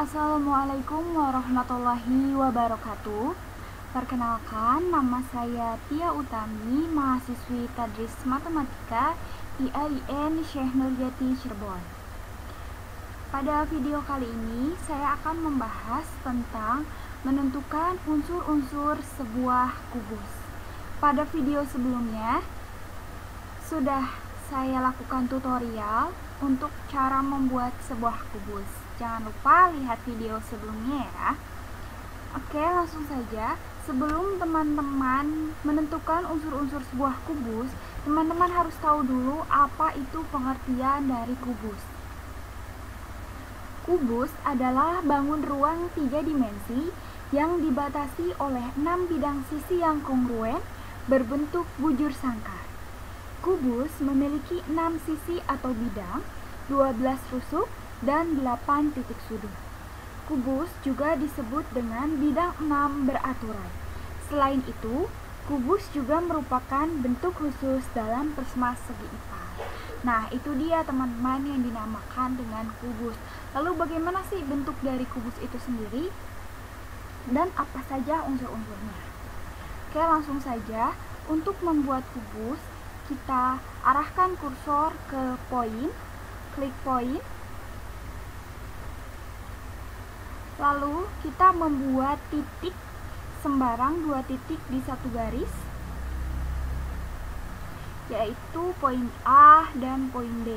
Assalamualaikum warahmatullahi wabarakatuh. Perkenalkan, nama saya Tia Utami, mahasiswi Tadris Matematika IAIN Syekh Nurjati Cirebon. Pada video kali ini, saya akan membahas tentang menentukan unsur-unsur sebuah kubus. Pada video sebelumnya, sudah saya lakukan tutorial untuk cara membuat sebuah kubus. Jangan lupa lihat video sebelumnya ya. Oke, langsung saja. Sebelum teman-teman menentukan unsur-unsur sebuah kubus, teman-teman harus tahu dulu apa itu pengertian dari kubus. Kubus adalah bangun ruang 3 dimensi yang dibatasi oleh 6 bidang sisi yang kongruen berbentuk bujur sangkar. Kubus memiliki 6 sisi atau bidang, 12 rusuk, dan 8 titik sudut. Kubus juga disebut dengan bidang 6 beraturan. Selain itu, kubus juga merupakan bentuk khusus dalam prisma segi 4. Nah, itu dia teman-teman yang dinamakan dengan kubus. Lalu bagaimana sih bentuk dari kubus itu sendiri? Dan apa saja unsur-unsurnya? Oke, langsung saja. Untuk membuat kubus, kita arahkan kursor ke poin, klik poin. Lalu kita membuat titik sembarang 2 titik di satu garis, yaitu poin A dan poin B.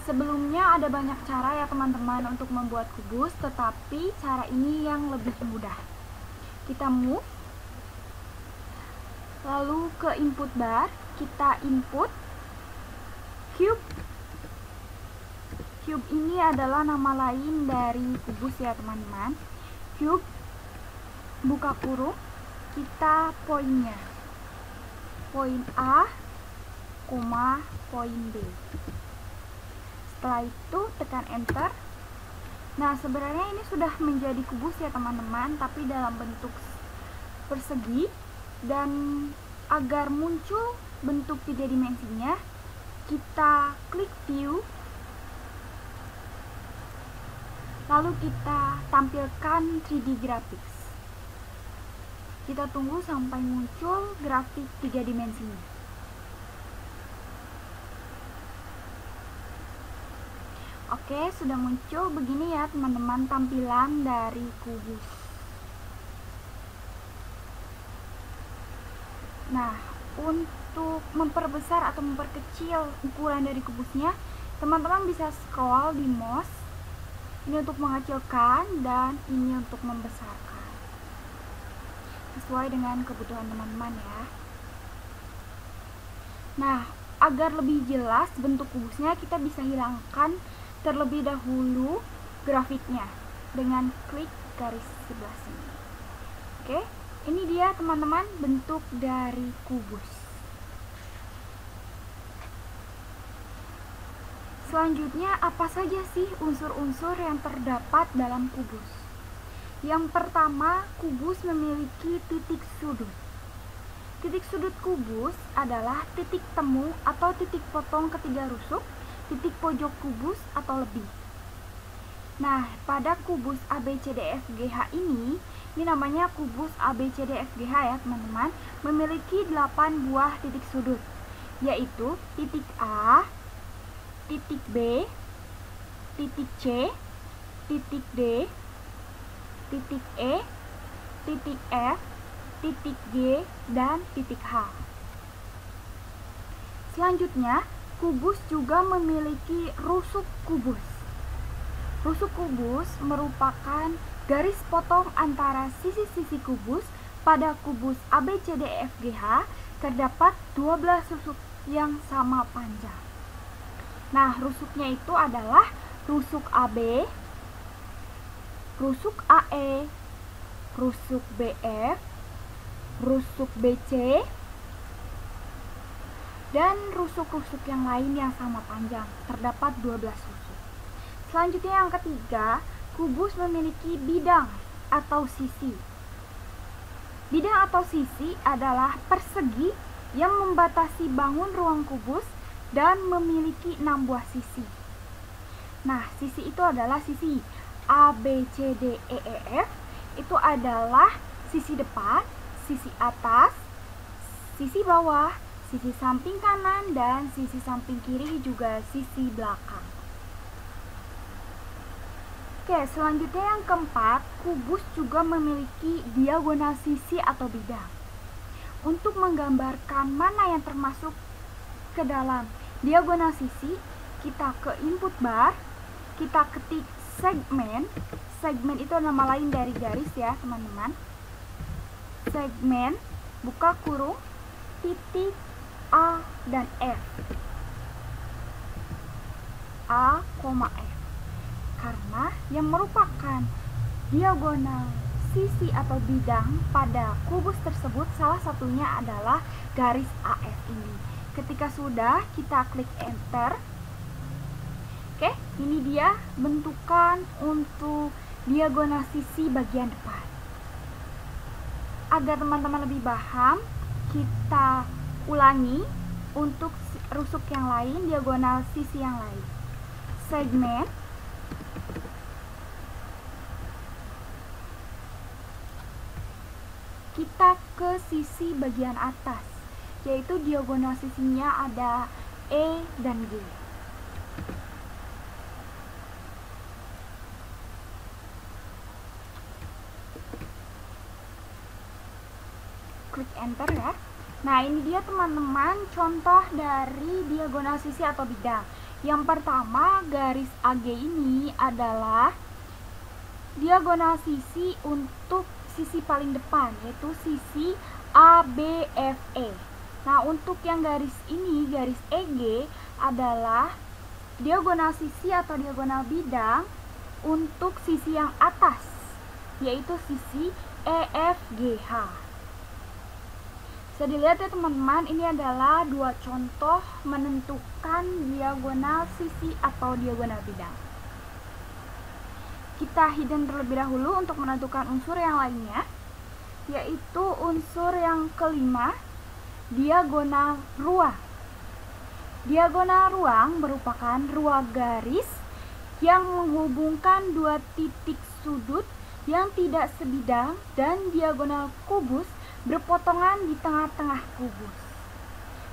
Sebelumnya ada banyak cara ya teman-teman untuk membuat kubus, tetapi cara ini yang lebih mudah. Kita move, lalu ke input bar, kita input cube. Cube ini adalah nama lain dari kubus ya teman-teman. Cube, buka kurung, kita poinnya, poin A, poin B. Setelah itu tekan enter. Nah, sebenarnya ini sudah menjadi kubus ya teman-teman, tapi dalam bentuk persegi. Dan agar muncul bentuk 3 dimensinya, kita klik view, lalu kita tampilkan 3D graphics. Kita tunggu sampai muncul grafik 3 dimensinya. Oke, sudah muncul begini ya teman-teman tampilan dari kubus. Nah, untuk memperbesar atau memperkecil ukuran dari kubusnya, teman-teman bisa scroll di mouse. Ini untuk mengecilkan dan ini untuk membesarkan, sesuai dengan kebutuhan teman-teman ya. Nah, agar lebih jelas bentuk kubusnya, kita bisa hilangkan terlebih dahulu grafiknya dengan klik garis sebelah sini. Oke, ini dia teman-teman bentuk dari kubus. Selanjutnya, apa saja sih unsur-unsur yang terdapat dalam kubus? Yang pertama, kubus memiliki titik sudut. Titik sudut kubus adalah titik temu atau titik potong ketiga rusuk, titik pojok kubus atau lebih. Nah, pada kubus ABCDFGH ini namanya kubus ABCDFGH ya teman-teman, memiliki 8 buah titik sudut, yaitu titik A, titik B, titik C, titik D, titik E, titik F, titik G, dan titik H. Selanjutnya, kubus juga memiliki rusuk kubus. Rusuk kubus merupakan garis potong antara sisi-sisi kubus. Pada kubus ABCDFGH terdapat 12 rusuk yang sama panjang. Nah, rusuknya itu adalah rusuk AB, rusuk AE, rusuk BF, rusuk BC, dan rusuk-rusuk yang lain yang sama panjang. Terdapat 12 rusuk. Selanjutnya yang ketiga, kubus memiliki bidang atau sisi. Bidang atau sisi adalah persegi yang membatasi bangun ruang kubus dan memiliki 6 buah sisi. Nah, sisi itu adalah sisi A, B, C, D, E, F itu adalah sisi depan, sisi atas, sisi bawah, sisi samping kanan, dan sisi samping kiri juga sisi belakang. Oke, selanjutnya yang keempat, kubus juga memiliki diagonal sisi atau bidang. Untuk menggambarkan mana yang termasuk ke dalam diagonal sisi, kita ke input bar, kita ketik segmen. Segmen itu nama lain dari garis ya teman-teman. Segmen, buka kurung, titik A dan F. A, F. Karena yang merupakan diagonal sisi atau bidang pada kubus tersebut salah satunya adalah garis AF ini. Ketika sudah, kita klik enter. Oke, ini dia bentukan untuk diagonal sisi bagian depan. Agar teman-teman lebih paham, kita ulangi untuk rusuk yang lain, diagonal sisi yang lain. Segmen, kita ke sisi bagian atas, yaitu diagonal sisinya ada E dan G. Klik enter ya. Nah, ini dia teman-teman contoh dari diagonal sisi atau bidang. Yang pertama, garis AG ini adalah diagonal sisi untuk sisi paling depan, yaitu sisi ABFE. Nah, untuk yang garis ini, garis EG adalah diagonal sisi atau diagonal bidang untuk sisi yang atas, yaitu sisi EFGH. Bisa dilihat ya teman-teman, ini adalah dua contoh menentukan diagonal sisi atau diagonal bidang. Kita hidden terlebih dahulu untuk menentukan unsur yang lainnya, yaitu unsur yang kelima, diagonal ruang. Diagonal ruang merupakan ruang garis yang menghubungkan dua titik sudut yang tidak sebidang dan diagonal kubus berpotongan di tengah-tengah kubus.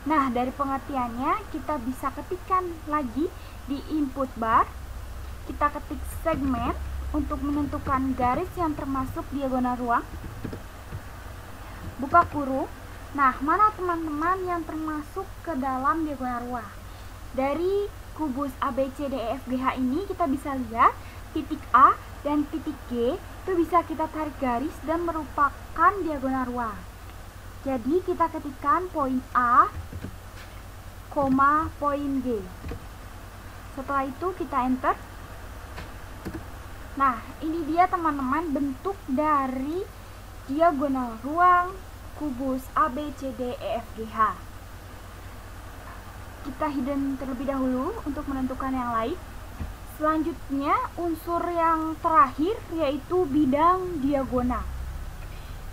Nah, dari pengertiannya kita bisa ketikkan lagi di input bar. Kita ketik segmen untuk menentukan garis yang termasuk diagonal ruang. Buka kurung. Nah, mana teman-teman yang termasuk ke dalam diagonal ruang? Dari kubus ABCDEFGH ini kita bisa lihat titik A dan titik G itu bisa kita tarik garis dan merupakan diagonal ruang. Jadi kita ketikkan poin A, poin G. Setelah itu kita enter. Nah, ini dia teman-teman bentuk dari diagonal ruang kubus ABCDEFGH. Kita hidden terlebih dahulu untuk menentukan yang lain. Selanjutnya unsur yang terakhir yaitu bidang diagonal.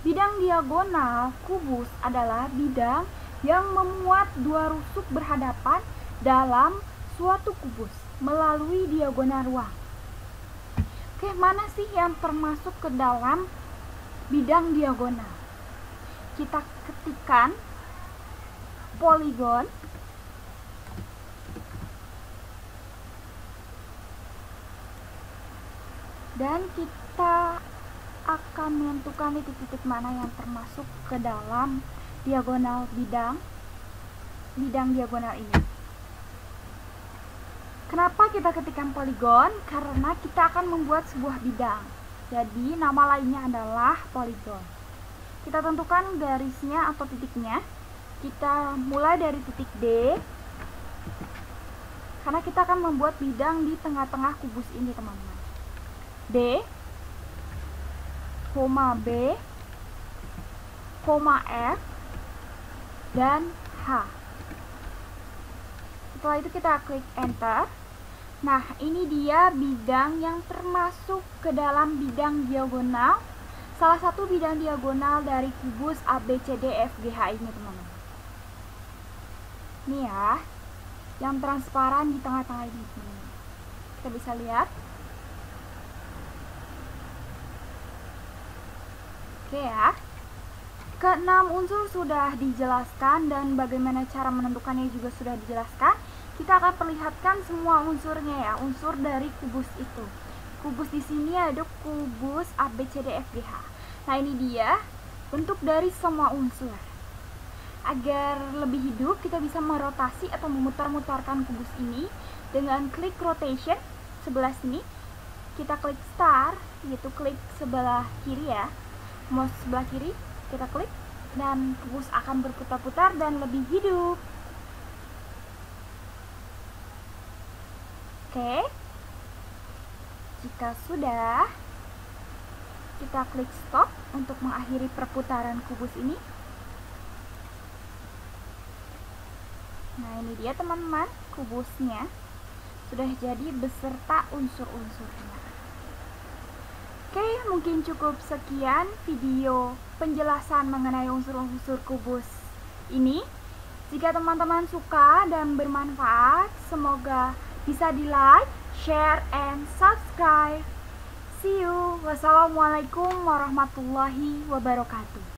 Bidang diagonal kubus adalah bidang yang memuat dua rusuk berhadapan dalam suatu kubus melalui diagonal ruang. Oke, mana sih yang termasuk ke dalam bidang diagonal? Kita ketikkan poligon. Dan kita akan menentukan titik-titik mana yang termasuk ke dalam diagonal bidang diagonal ini. Kenapa kita ketikkan poligon? Karena kita akan membuat sebuah bidang. Jadi nama lainnya adalah poligon. Kita tentukan garisnya atau titiknya. Kita mulai dari titik D. Karena kita akan membuat bidang di tengah-tengah kubus ini, teman-teman. D, B, F, dan H. Setelah itu kita klik enter. Nah, ini dia bidang yang termasuk ke dalam bidang diagonal, salah satu bidang diagonal dari kubus ABCDEFGH ini, teman-teman. Ini ya, yang transparan di tengah-tengah ini, teman-teman. Kita bisa lihat. Oke ya. Keenam unsur sudah dijelaskan dan bagaimana cara menentukannya juga sudah dijelaskan. Kita akan perlihatkan semua unsurnya ya, unsur dari kubus itu. Kubus di sini ada kubus ABCDFGH. Nah, ini dia bentuk dari semua unsur. Agar lebih hidup, kita bisa merotasi atau memutar-mutarkan kubus ini dengan klik rotation sebelah sini. Kita klik start, yaitu klik sebelah kiri ya. Mouse sebelah kiri, kita klik dan kubus akan berputar-putar dan lebih hidup. Oke. Jika sudah, kita klik stop untuk mengakhiri perputaran kubus ini. Nah, ini dia teman-teman, kubusnya sudah jadi beserta unsur-unsurnya. Oke, mungkin cukup sekian video penjelasan mengenai unsur-unsur kubus ini. Jika teman-teman suka dan bermanfaat, semoga bisa di-like, share, and subscribe. See you. Wassalamualaikum warahmatullahi wabarakatuh.